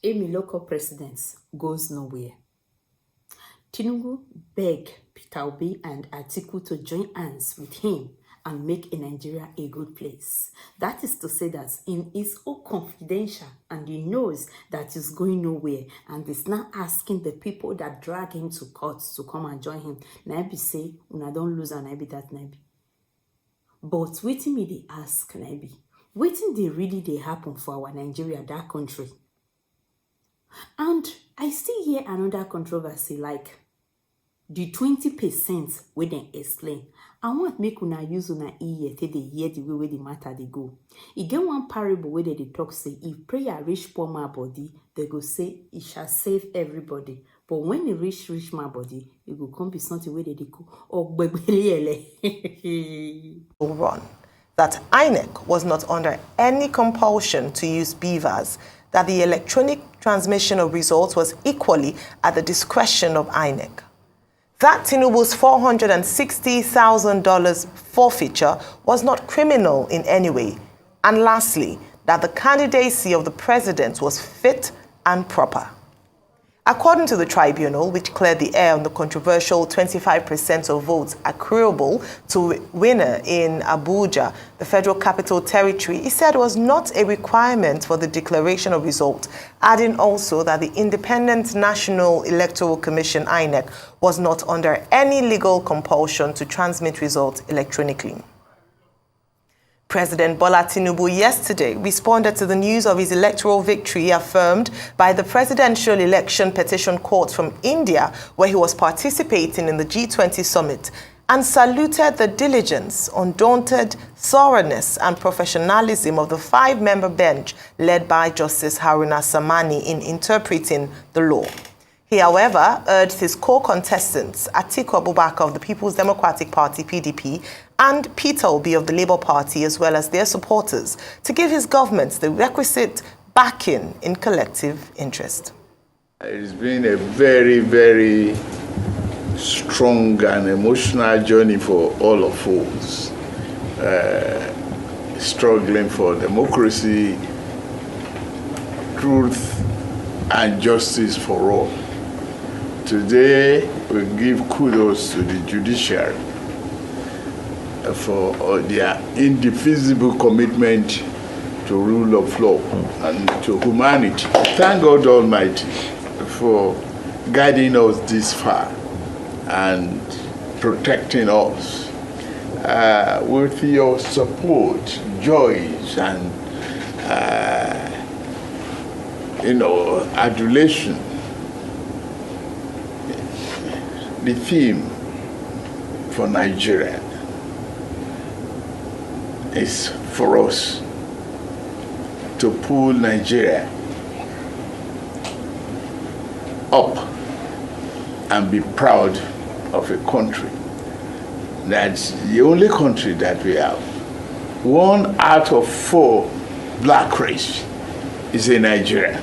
Amy local president goes nowhere. Tinubu begged Peter Obi and Atiku to join hands with him and make Nigeria a good place. That is to say that in his own confidential, and he knows that he's going nowhere, and is now asking the people that drag him to court to come and join him. Naibi say, una don't lose and Naibi that Naibi. But waiting me they ask Naibi, waiting they really they happen for our Nigeria, that country. And I still hear another controversy like the 20% where they explain. I want make una use una ear till they hear the way where the matter they go. You get one parable where they talk say if prayer reach poor man body, they go say it shall save everybody. But when it reach man body, it will come be something where they go oh run that INEC was not under any compulsion to use beavers, that the electronic transmission of results was equally at the discretion of INEC. That Tinubu's $460,000 forfeiture was not criminal in any way. And lastly, that the candidacy of the president was fit and proper. According to the tribunal, which cleared the air on the controversial 25% of votes accruable to winner in Abuja, the Federal Capital Territory, it said was not a requirement for the declaration of result, adding also that the Independent National Electoral Commission, INEC, was not under any legal compulsion to transmit results electronically. President Bola T1nu yesterday responded to the news of his electoral victory affirmed by the Presidential Election Petition Court from India, where he was participating in the G20 summit, and saluted the diligence, undaunted thoroughness and professionalism of the 5-member bench led by Justice Haruna Samani in interpreting the law. He, however, urged his co-contestants, Atiku Abubakar of the People's Democratic Party, PDP, and Peter Obi of the Labour Party, as well as their supporters, to give his government the requisite backing in collective interest. It's been a very, very strong and emotional journey for all of us, struggling for democracy, truth, and justice for all. Today, we give kudos to the judiciary for their indefeasible commitment to rule of law and to humanity. Thank God Almighty for guiding us this far and protecting us. With your support, joys, and adulation, the theme for Nigeria is for us to pull Nigeria up and be proud of a country. That's the only country that we have. 1 out of 4 black race is in Nigeria.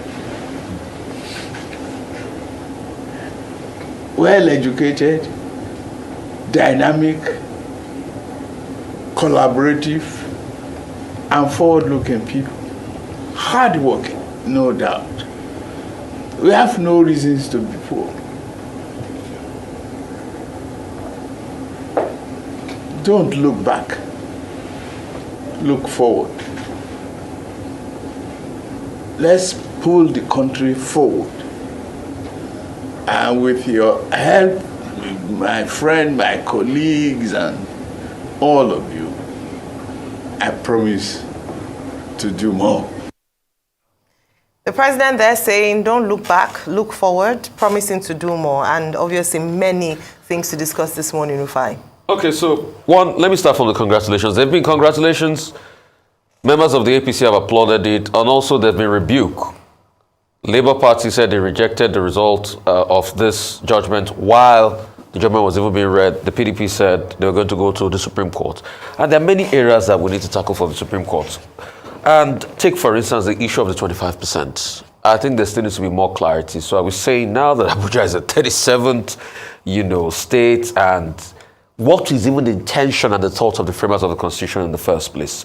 Well educated, dynamic, collaborative, and forward-looking people. Hard-working, no doubt. We have no reasons to be poor. Don't look back. Look forward. Let's pull the country forward. And with your help, my friend, my colleagues, and all of you, I promise to do more. The president there saying, don't look back, look forward, promising to do more, and obviously many things to discuss this morning, Rufai. Okay, so one, let me start from the congratulations. There have been congratulations. Members of the APC have applauded it, and also there's been rebuke. Labour Party said they rejected the result of this judgment while the judgment was even being read. The PDP said they were going to go to the Supreme Court. And there are many areas that we need to tackle for the Supreme Court. And take, for instance, the issue of the 25%. I think there still needs to be more clarity. So I was saying now that Abuja is the 37th, state, and what is even the intention and the thoughts of the framers of the Constitution in the first place?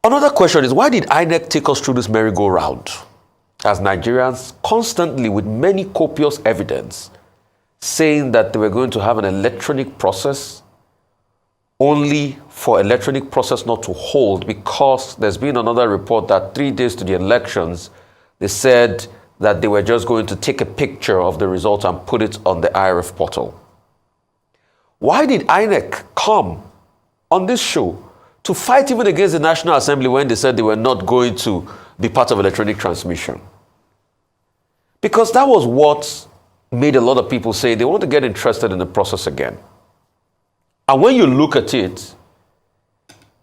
Another question is, why did INEC take us through this merry-go-round? as Nigerians constantly, with many copious evidence, saying that they were going to have an electronic process, only for electronic process not to hold, because there's been another report that 3 days to the elections, they said that they were just going to take a picture of the result and put it on the IRF portal. Why did INEC come on this show to fight even against the National Assembly when they said they were not going to be part of electronic transmission? Because that was what made a lot of people say they want to get interested in the process again. And when you look at it,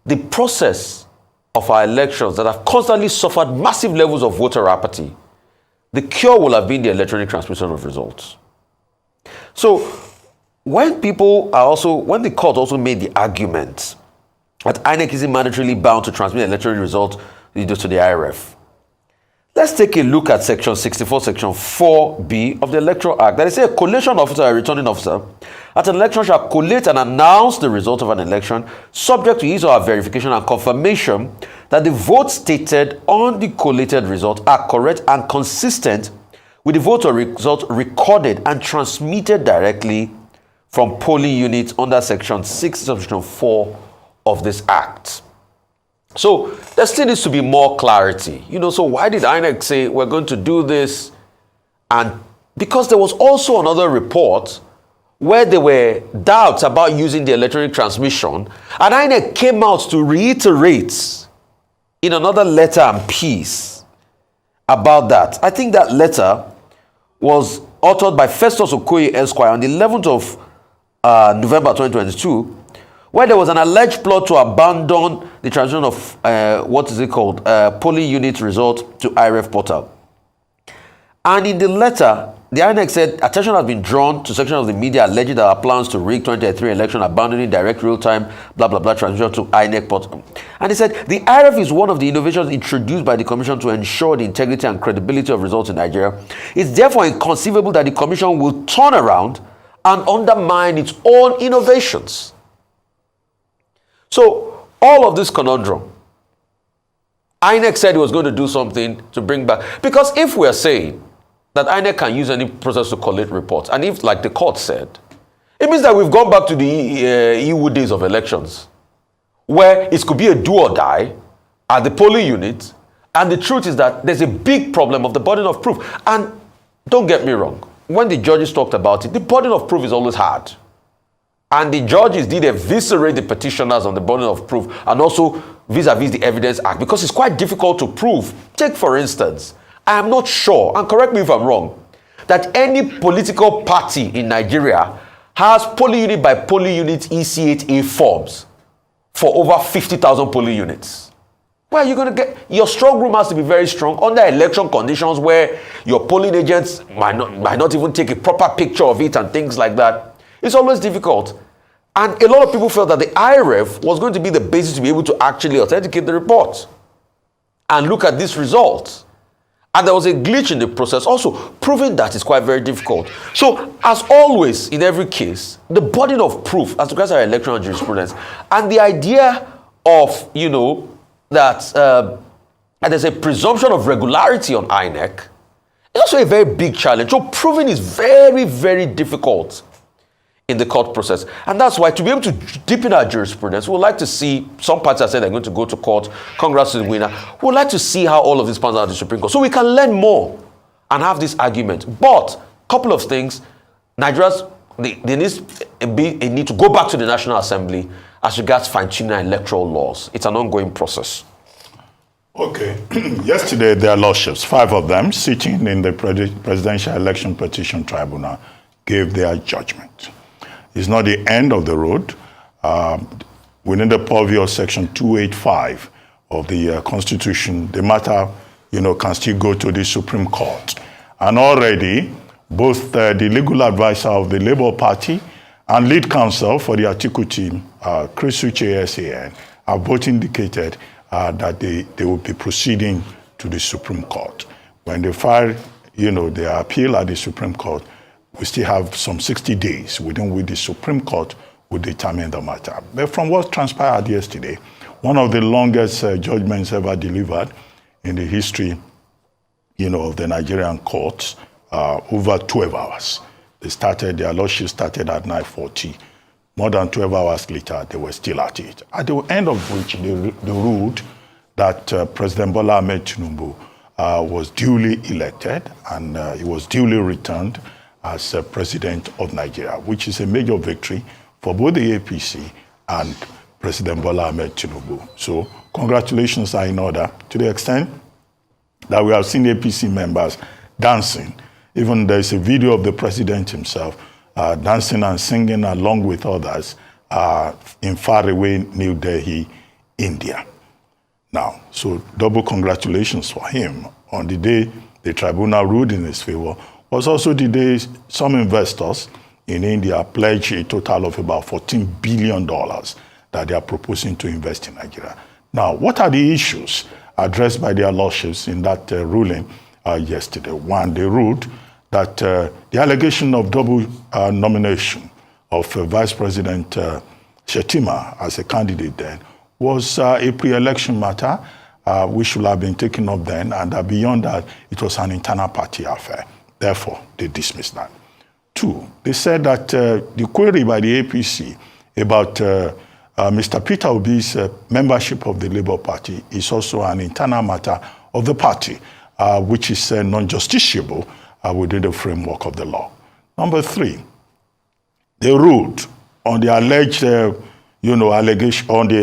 the process of our elections that have constantly suffered massive levels of voter apathy, the cure will have been the electronic transmission of results. So when the court also made the argument that INEC isn't mandatorily bound to transmit electronic results to the IRF, let's take a look at Section 64, Section 4B of the Electoral Act. That is, a collation officer or returning officer at an election shall collate and announce the result of an election, subject to his or her verification and confirmation that the votes stated on the collated result are correct and consistent with the vote or result recorded and transmitted directly from polling units under Section 6, Section 4 of this Act. So there still needs to be more clarity. So why did INEC say we're going to do this? And because there was also another report where there were doubts about using the electronic transmission, and INEC came out to reiterate in another letter and piece about that. I think that letter was authored by Festus Okoye Esquire on the 11th of November 2022, where there was an alleged plot to abandon the transmission of polling unit result to IRF portal. And in the letter, the INEC said attention has been drawn to section of the media alleging that our plans to rig 2023 election, abandoning direct real-time transmission to INEC portal. And he said the IRF is one of the innovations introduced by the Commission to ensure the integrity and credibility of results in Nigeria. It's therefore inconceivable that the Commission will turn around and undermine its own innovations. So, all of this conundrum, INEC said it was going to do something to bring back. Because if we're saying that INEC can use any process to collate reports, and if, like the court said, it means that we've gone back to the EU days of elections, where it could be a do or die at the polling unit, and the truth is that there's a big problem of the burden of proof. And don't get me wrong, when the judges talked about it, the burden of proof is always hard. And the judges did eviscerate the petitioners on the burden of proof, and also vis-a-vis the Evidence Act, because it's quite difficult to prove. Take, for instance, I am not sure, and correct me if I'm wrong, that any political party in Nigeria has polling unit by polling unit EC8A forms for over 50,000 polling units. Where are you going to get? Your strong room has to be very strong under election conditions where your polling agents might not even take a proper picture of it and things like that. It's always difficult. And a lot of people felt that the IRF was going to be the basis to be able to actually authenticate the report and look at this result. And there was a glitch in the process also, proving that is quite very difficult. So, as always, in every case, the burden of proof as regards our electoral jurisprudence and the idea of, that there's a presumption of regularity on INEC is also a very big challenge. So, proving is very, very difficult in the court process. And that's why, to be able to deepen our jurisprudence, we would like to see, some parties have said they're going to go to court, congrats to the winner. We would like to see how all of this pans out at the Supreme Court, so we can learn more and have this argument. But, a couple of things, Nigerians, there needs a need to go back to the National Assembly as regards fine-tuning electoral laws. It's an ongoing process. Okay. Yesterday, their lordships, 5 of them, sitting in the Presidential Election Petition Tribunal, gave their judgment. It's not the end of the road. Within the purview of Section 285 of the Constitution, the matter, can still go to the Supreme Court. And already, both the legal advisor of the Labour Party and lead counsel for the Atiku team, Chris Uche SAN, have both indicated that they will be proceeding to the Supreme Court. When they file, their appeal at the Supreme Court, we still have some 60 days within which the Supreme Court will determine the matter. But from what transpired yesterday, one of the longest judgments ever delivered in the history, of the Nigerian courts over 12 hours. Their lordship started at 9:40. More than 12 hours later, they were still at it. At the end of which, they ruled that President Bola T1nu was duly elected and he was duly returned as president of Nigeria, which is a major victory for both the APC and President Bola T1nu. So congratulations are in order, to the extent that we have seen APC members dancing. Even there is a video of the president himself dancing and singing along with others in faraway New Delhi, India. Now, so double congratulations for him. On the day the tribunal ruled in his favor was also the day some investors in India pledged a total of about $14 billion that they are proposing to invest in Nigeria. Now, what are the issues addressed by their lordships in that ruling yesterday? One, they ruled that the allegation of double nomination of Vice President Shettima as a candidate then was a pre-election matter which should have been taken up then, and beyond that, it was an internal party affair. Therefore, they dismissed that. Two, they said that the query by the APC about Mr. Peter Obi's membership of the Labour Party is also an internal matter of the party, which is non-justiciable within the framework of the law. Number three, they ruled on the alleged,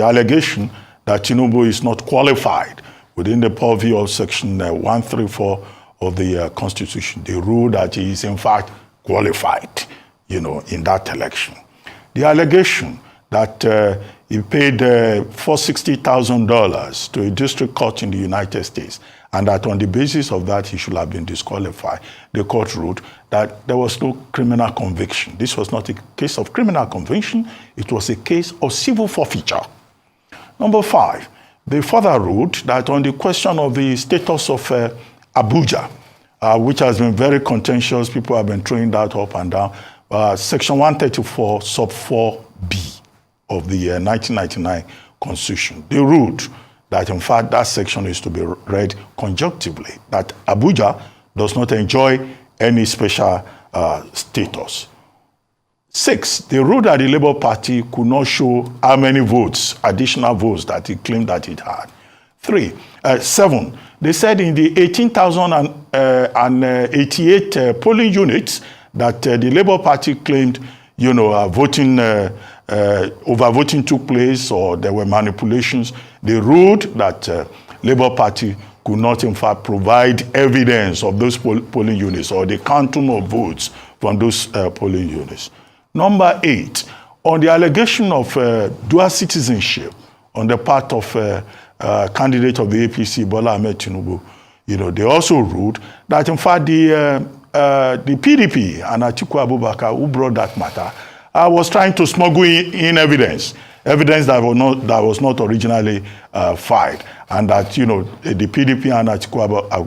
allegation that Tinubu is not qualified within the purview of Section 134 of the Constitution. They ruled that he is in fact qualified, in that election. The allegation that he paid $460,000 to a district court in the United States, and that on the basis of that he should have been disqualified. The court ruled that there was no criminal conviction. This was not a case of criminal conviction, it was a case of civil forfeiture. Number five, they further ruled that on the question of the status of Abuja, which has been very contentious, people have been throwing that up and down, Section 134 sub 4B of the 1999 Constitution. They ruled that in fact that section is to be read conjunctively, that Abuja does not enjoy any special status. Six, they ruled that the Labour Party could not show how many votes, additional votes that it claimed that it had. Seven, they said in the 18,088 polling units that the Labour Party claimed, overvoting took place or there were manipulations. They ruled that Labour Party could not in fact provide evidence of those polling units or the counting of votes from those polling units. Number eight, on the allegation of dual citizenship on the part of candidate of the APC, Bola T1nu, they also ruled that in fact the PDP and Atiku Abubakar, who brought that matter, was trying to smuggle in evidence that was not originally filed, and that the PDP and Atiku Abubakar